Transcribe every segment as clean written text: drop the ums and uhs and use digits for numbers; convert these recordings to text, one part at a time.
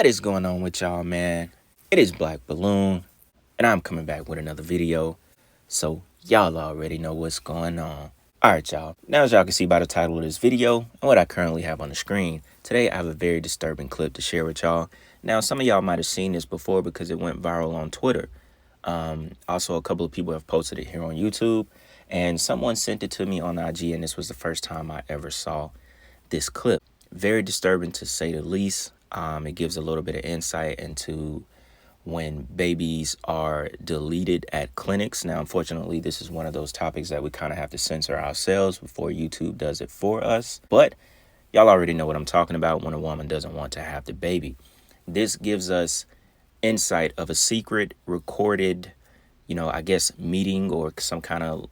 What is going on with y'all, man? It is Black Balloon, and I'm coming back with another video. So y'all already know what's going on. Alright, y'all. Now, as y'all can see by the title of this video and what I currently have on the screen, today I have a very disturbing clip to share with y'all. Now, some of y'all might have seen this before because it went viral on Twitter. Also, a couple of people have posted it here on YouTube, and someone sent it to me on IG, and this was the first time I ever saw this clip. Very disturbing, to say the least. It gives a little bit of insight into when babies are deleted at clinics. Now, unfortunately, this is one of those topics that we kind of have to censor ourselves before YouTube does it for us. But y'all already know what I'm talking about when a woman doesn't want to have the baby. This gives us insight of a secret recorded, I guess, meeting or some kind of,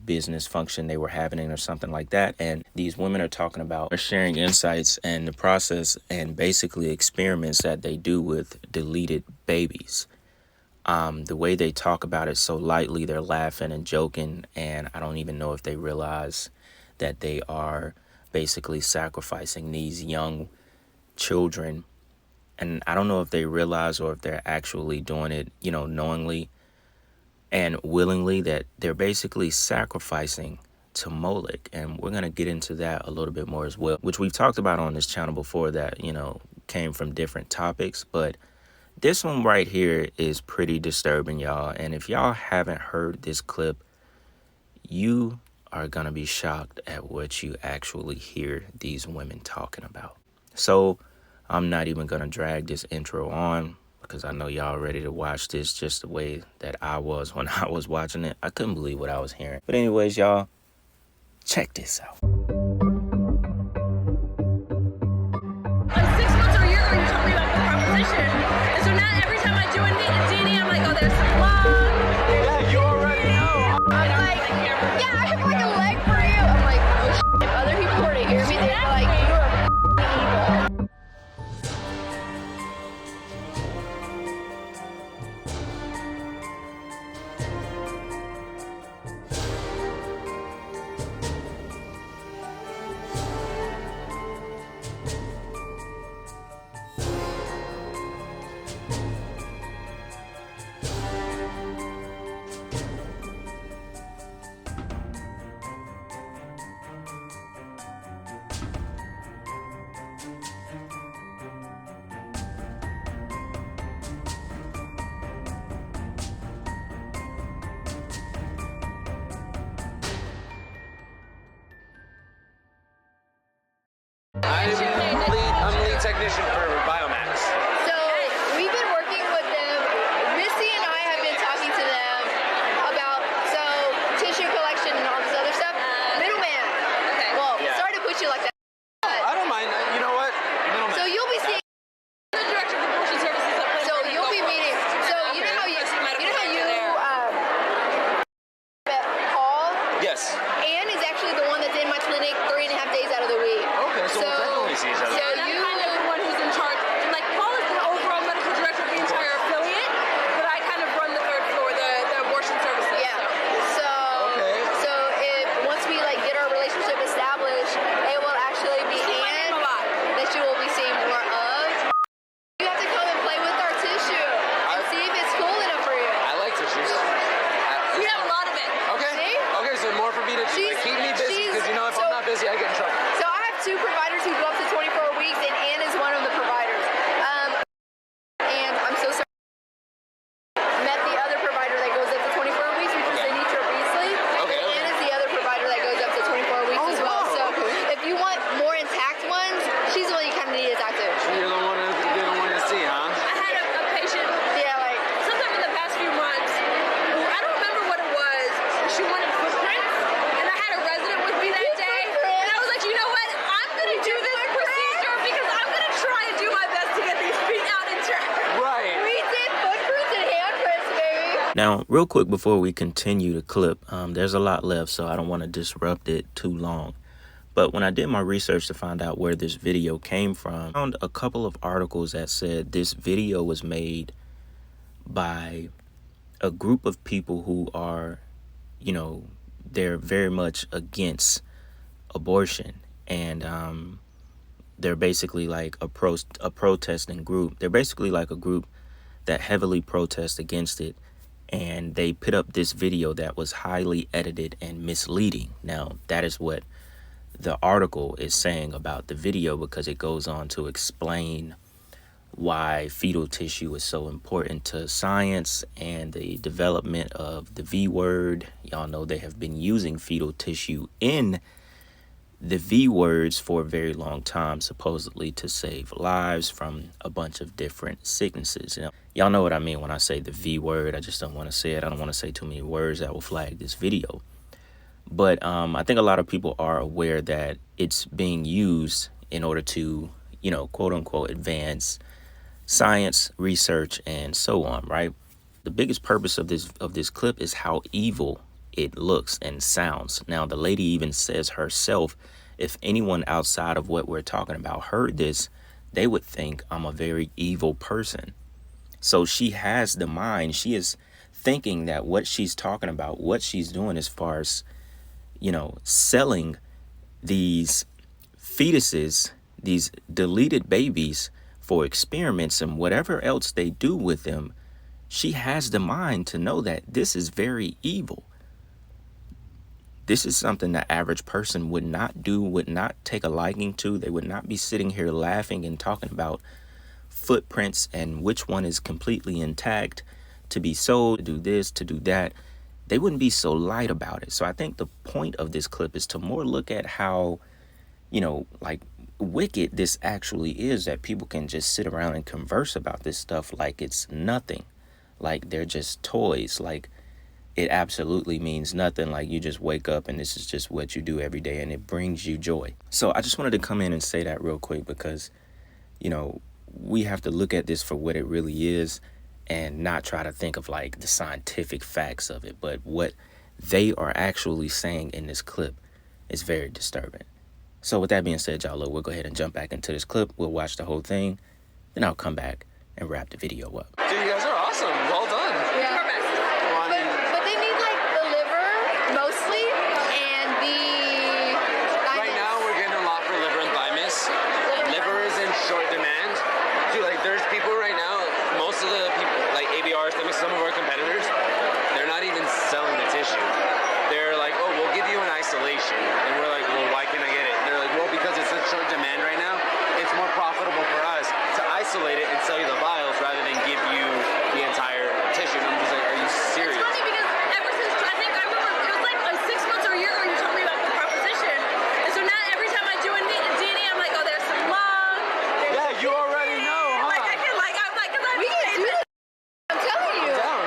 business function they were having or something like that. And these women are talking about or sharing insights and the process and basically experiments that they do with deleted babies. The way they talk about it so lightly, they're laughing and joking, and I don't even know if they realize that they are basically sacrificing these young children. And I don't know if they realize or if they're actually doing it, knowingly and willingly, that they're basically sacrificing to Moloch. And we're going to get into that a little bit more as well, which we've talked about on this channel before, that, came from different topics. But this one right here is pretty disturbing, y'all. And if y'all haven't heard this clip, you are going to be shocked at what you actually hear these women talking about. So I'm not even going to drag this intro on, because I know y'all ready to watch this just the way that I was when I was watching it. I couldn't believe what I was hearing. But anyways, y'all, check this out. Like 6 months or a year ago, you told me about this proposition. And so now every time I do a D&D, I'm like, oh, there's some love. Yeah, you already know. I'm like, Yeah, I have like a leg for you. I'm like, oh shit. If other people were to hear me, they'd be like, you are evil. I'm lead technician for Biomax. So we've been working with them. Missy and I have been talking to them about tissue collection and all this other stuff. Middleman. okay. Well, Yeah. sorry to put you like that. I don't mind. You know what? Middleman. So you'll be seeing. The director of abortion services at Planned So Parenthood you'll be Gulf meeting. Coast. So you know how you met Paul, Yes. Ann is actually the one that's in my clinic 3.5 days out of the week. Okay, so we'll definitely see each other. So And I'm you. kind of the one who's in charge. Like, Paul is the overall medical director of the entire affiliate, but I kind of run the third floor, the abortion services. Yeah. So Okay. so if once we get our relationship established, it will actually be She might Ann name a lot. that you will be seeing more of. You have to come and play with our tissue and see if it's cool enough for you. I like tissues. We have a lot of it. Okay. See? Okay, so more for me to do. She's- Like, keep me busy, she's- because if so- I'm not busy, I get in trouble. So I have 2 providers who go up to 24 weeks, and Ann is one of the providers. And I'm so sorry. Met the other provider that goes up to 24 weeks, which is Anitra Beasley. Okay, And okay. Ann is the other provider that goes up to 24 weeks Oh, as well. wow, So okay. if you want more intact ones, she's the one you kind of need to talk to. You're the one to see, huh? I had a patient Yeah, sometime in the past few months who, I don't remember what it was, but she wanted footprints, and I had a resident with me that day, and I was like, you know what, I'm going to do this procedure because I'm going to try and do my best to get these feet out and checked. Right. we did footprints and handprints, baby. Now, real quick before we continue the clip, there's a lot left, so I don't want to disrupt it too long. But when I did my research to find out where this video came from, I found a couple of articles that said this video was made by a group of people who are, they're very much against abortion. And they're basically like a protesting group. They're basically like a group that heavily protests against it. And they put up this video that was highly edited and misleading. Now, that is what the article is saying about the video, because it goes on to explain why fetal tissue is so important to science and the development of the V word. Y'all know they have been using fetal tissue in the V words for a very long time, supposedly to save lives from a bunch of different sicknesses. Y'all know what I mean when I say the V word. I just don't want to say it. I don't want to say too many words that will flag this video. But I think a lot of people are aware that it's being used in order to, quote unquote, advance science, research, and so on, right? The biggest purpose of this clip is how evil it looks and sounds. Now, the lady even says herself, if anyone outside of what we're talking about heard this, they would think I'm a very evil person. So she has the mind. She is thinking that what she's talking about, what she's doing as far as, selling these fetuses, these deleted babies for experiments and whatever else they do with them, she has the mind to know that this is very evil. This is something the average person would not do, would not take a liking to. They would not be sitting here laughing and talking about footprints and which one is completely intact to be sold, to do this, to do that. They wouldn't be so light about it. So I think the point of this clip is to more look at how, wicked this actually is, that people can just sit around and converse about this stuff like it's nothing, like they're just toys, like it absolutely means nothing, like you just wake up and this is just what you do every day and it brings you joy. So I just wanted to come in and say that real quick, because we have to look at this for what it really is and not try to think of like the scientific facts of it, but what they are actually saying in this clip is very disturbing. So with that being said, y'all, we'll go ahead and jump back into this clip. We'll watch the whole thing. Then I'll come back and wrap the video up. Dude, you guys are awesome. Well done. Yeah. But they need like the liver mostly and the Right now, we're getting a lot for liver and thymus. Liver is in short demand. Dude, like there's people right now, most of the people, like ABRs, some of our competitors, they're not even selling the tissue. They're like, oh, we'll give you an isolation. And we're like, well, why can't I get it? And they're like, well, because it's such short demand right now, it's more profitable for us to isolate it and sell you the vials rather than give you the entire tissue. And I'm just like, are you serious? It's funny because ever since, I think I remember it was like 6 months or a year ago you told me about the proposition. And so now every time I do a DNA, I'm like, oh, there's some lung. Yeah, you already know, huh? Like, I can, like, I'm like, because I'm we can do this. I'm telling you. Down.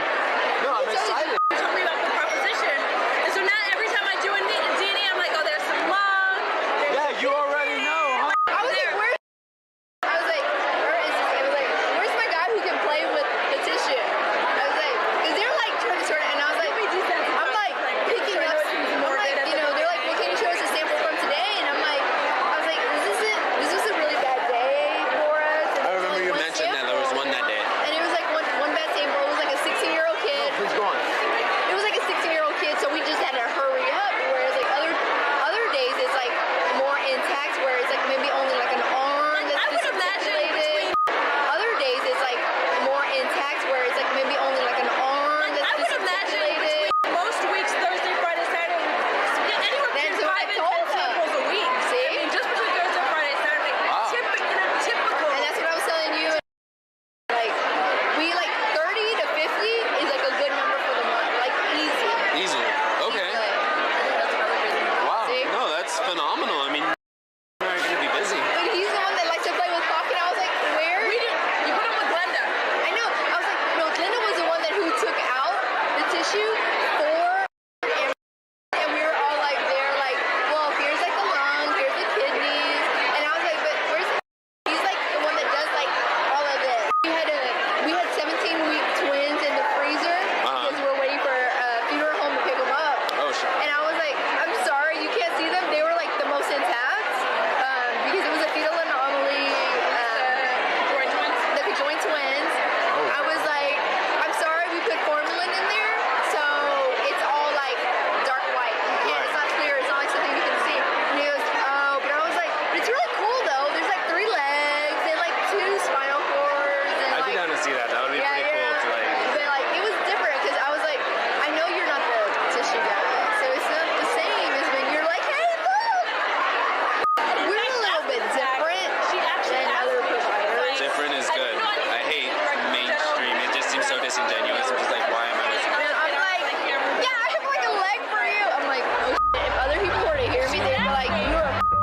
No, I'm excited. You told me about the proposition. And so now every time I do a DNA, I'm like, oh, there's some lung. Yeah, you already know, huh? I was like, where is this? I was like, where's my guy who can play with the tissue? I was like, because they're like trying to sort it, and I was like, I'm like picking up, I'm like, they're like, well, can you show us a sample from today? And I'm like, I was like, is this a really bad day for us? And I it was remember like you one mentioned that sample. there was one that day. And it was like one bad sample. It was like a 16-year-old kid. Please go on. It was like a 16-year-old kid, so we just had to hurry up. Whereas like other days, it's like more intact, where it's like maybe only like an arm that's I would imagine disarticulated. Other days, it's like more intact, where it's like maybe only like an arm that's I would imagine disarticulated. between most weeks, Thursday, Friday, Saturday, anywhere between That's what I 5 and 10 told them. samples a week. See? I mean, just between Thursday, Friday, Saturday. Wow. Typical. And that's what I was telling you. Like, we like 30 to 50 is like a good number for the month. Like, easy. Easy. Okay. Easily. That's really busy. Wow. See? No, that's phenomenal. I mean, you're going to be busy. But he's the one that likes to play with pocket. I was like, where? You put them with Glenda. I know. I was like, no, Linda was the one who took out the tissue for, and we were all like there, like, well, here's like the lungs, here's the kidneys, and I was like, but where's? He's like the one that does like all of this. We had 17-week twins in the freezer because we're waiting for funeral home to pick them up. Oh, shit. And I was like, I'm sorry, you can't see them. They were like the most intact because it was a fetal anomaly. The conjoined twins. I was like, I'm sorry, we put formalin in there, so it's all like dark white. You can't, It's not clear. It's not like something you can see. And he goes, oh, but I was like, but it's really cool though. There's like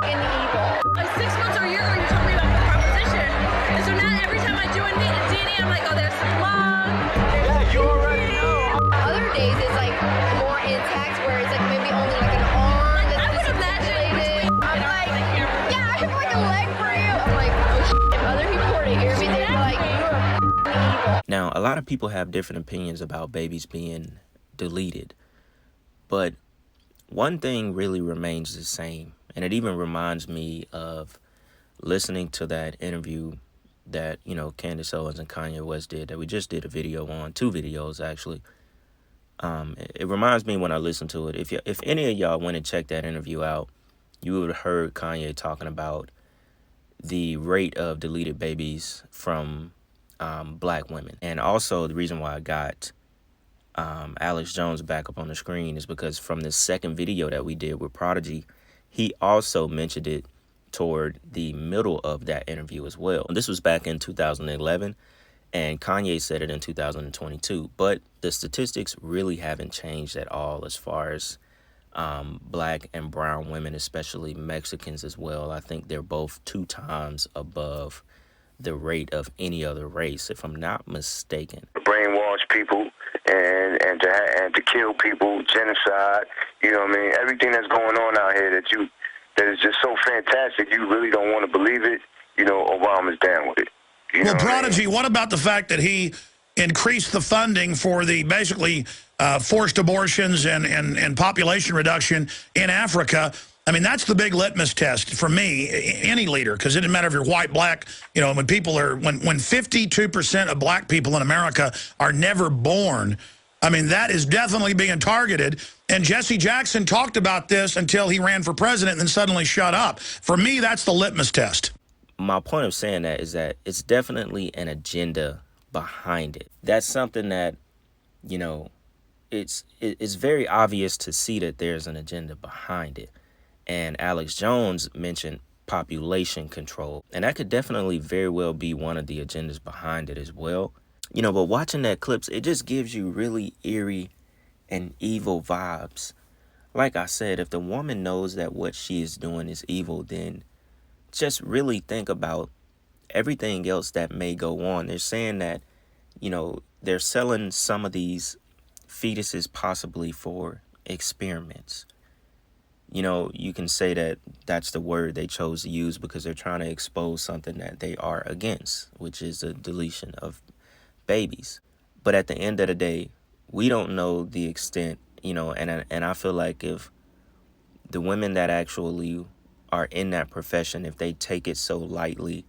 and evil. Like 6 months or a year ago, you told me about this proposition. And so now every time I do a DNA, I'm like, oh, there's some love. Yeah, you already know. Other days it's like more intact where it's like maybe only like an arm I that's would imagine discontinued. I'm like, yeah, I have like a leg for you. I'm like, oh shit. If other people were to hear me, they'd be like, you're evil. Now, a lot of people have different opinions about babies being deleted, but one thing really remains the same, and it even reminds me of listening to that interview that, Candace Owens and Kanye West did, that we just did a video on, 2 videos actually. It reminds me when I listen to it, if any of y'all went and checked that interview out, you would have heard Kanye talking about the rate of deleted babies from black women. And also the reason why I got Alex Jones back up on the screen is because from the second video that we did with Prodigy, he also mentioned it toward the middle of that interview as well. This was back in 2011, and Kanye said it in 2022. But the statistics really haven't changed at all as far as black and brown women, especially Mexicans as well. I think they're both 2 times above the rate of any other race, if I'm not mistaken. Brainwash people and to kill people, genocide. You know what I mean? Everything that's going on out here that is just so fantastic. You really don't want to believe it. Obama's down with it. Well, Prodigy, what about the fact that he increased the funding for the basically forced abortions and population reduction in Africa? I mean, that's the big litmus test for me, any leader, because it doesn't matter if you're white, black, when people are, when 52% of black people in America are never born, I mean, that is definitely being targeted. And Jesse Jackson talked about this until he ran for president and then suddenly shut up. For me, that's the litmus test. My point of saying that is that it's definitely an agenda behind it. That's something that, it's very obvious to see that there's an agenda behind it. And Alex Jones mentioned population control. And that could definitely very well be one of the agendas behind it as well. But watching that clips, it just gives you really eerie and evil vibes. Like I said, if the woman knows that what she is doing is evil, then just really think about everything else that may go on. They're saying that, they're selling some of these fetuses possibly for experiments. You can say that that's the word they chose to use because they're trying to expose something that they are against, which is the deletion of babies. But at the end of the day, we don't know the extent, and I feel like if the women that actually are in that profession, if they take it so lightly,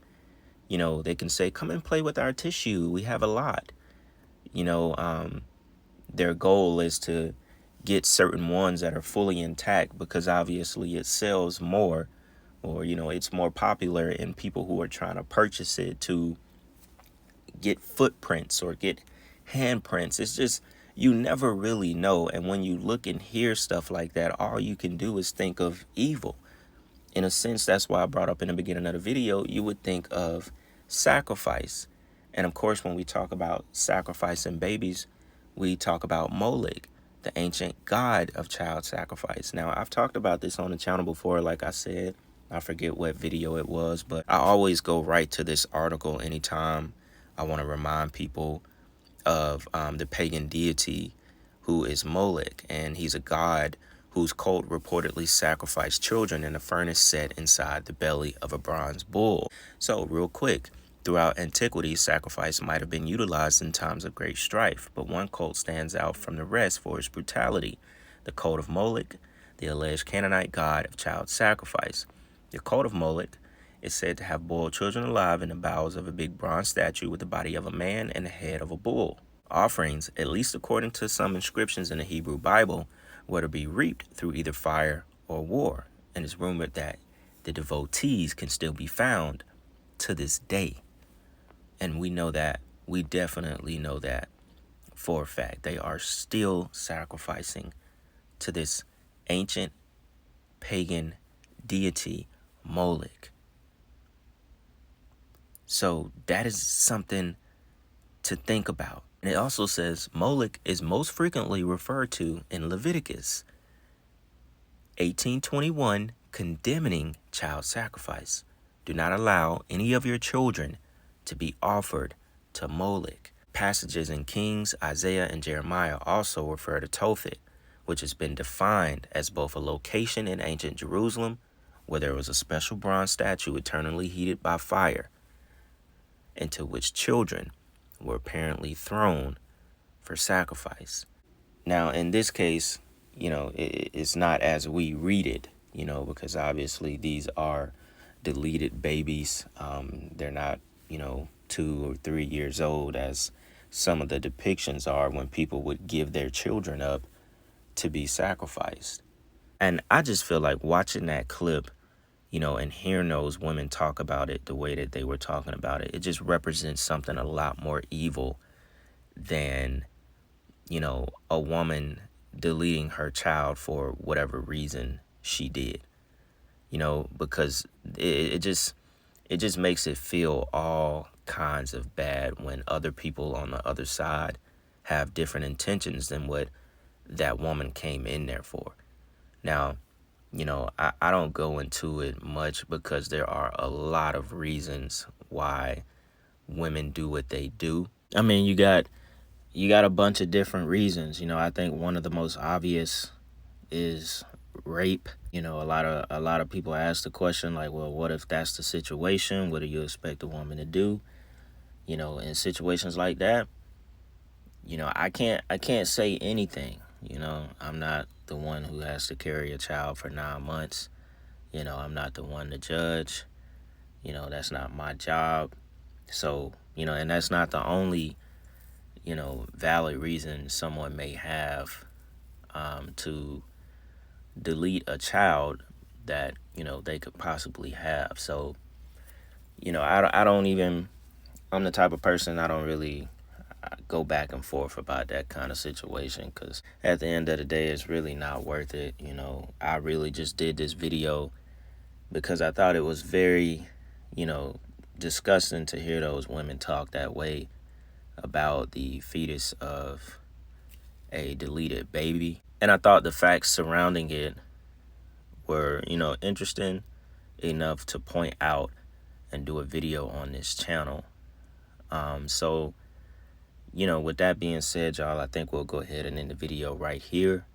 they can say, come and play with our tissue. We have a lot. Their goal is to get certain ones that are fully intact because obviously it sells more, or, it's more popular in people who are trying to purchase it to get footprints or get handprints. It's just, you never really know. And when you look and hear stuff like that, all you can do is think of evil. In a sense, that's why I brought up in the beginning of the video, you would think of sacrifice. And of course, when we talk about sacrificing babies, we talk about Moloch, the ancient god of child sacrifice. Now, I've talked about this on the channel before, like I said. I forget what video it was, but I always go right to this article anytime I want to remind people of the pagan deity who is Moloch. And he's a god whose cult reportedly sacrificed children in a furnace set inside the belly of a bronze bull. So, real quick, throughout antiquity, sacrifice might have been utilized in times of great strife, but one cult stands out from the rest for its brutality: the cult of Moloch, the alleged Canaanite god of child sacrifice. The cult of Moloch is said to have boiled children alive in the bowels of a big bronze statue with the body of a man and the head of a bull. Offerings, at least according to some inscriptions in the Hebrew Bible, were to be reaped through either fire or war, and it's rumored that the devotees can still be found to this day. And we know that, we definitely know that for a fact. They are still sacrificing to this ancient pagan deity, Moloch. So that is something to think about. And it also says Moloch is most frequently referred to in Leviticus 18:21, condemning child sacrifice. Do not allow any of your children to be offered to Molech. Passages in Kings, Isaiah, and Jeremiah also refer to Tophet, which has been defined as both a location in ancient Jerusalem, where there was a special bronze statue eternally heated by fire, into which children were apparently thrown for sacrifice. Now, in this case, it's not as we read it, because obviously these are deleted babies. They're not, 2 or 3 years old as some of the depictions are when people would give their children up to be sacrificed. And I just feel like watching that clip, and hearing those women talk about it the way that they were talking about it, it just represents something a lot more evil than, a woman deleting her child for whatever reason she did, because it just makes it feel all kinds of bad when other people on the other side have different intentions than what that woman came in there for. Now, I don't go into it much because there are a lot of reasons why women do what they do. I mean, you got a bunch of different reasons. I think one of the most obvious is rape. A lot of people ask the question like, well, what if that's the situation? What do you expect a woman to do? In situations like that, I can't say anything. I'm not the one who has to carry a child for 9 months. I'm not the one to judge. That's not my job. So, and that's not the only, valid reason someone may have to delete a child that, they could possibly have. So, I don't even, I'm the type of person, I don't really go back and forth about that kind of situation, because at the end of the day, it's really not worth it. I really just did this video because I thought it was very, disgusting to hear those women talk that way about the fetus of a deleted baby. And I thought the facts surrounding it were, interesting enough to point out and do a video on this channel. So, with that being said, y'all, I think we'll go ahead and end the video right here.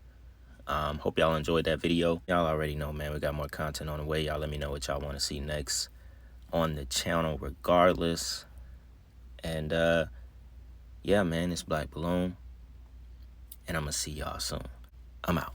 Hope y'all enjoyed that video. Y'all already know, man, we got more content on the way. Y'all let me know what y'all want to see next on the channel regardless. And, yeah, man, it's Black Balloon. And I'm going to see y'all soon. I'm out.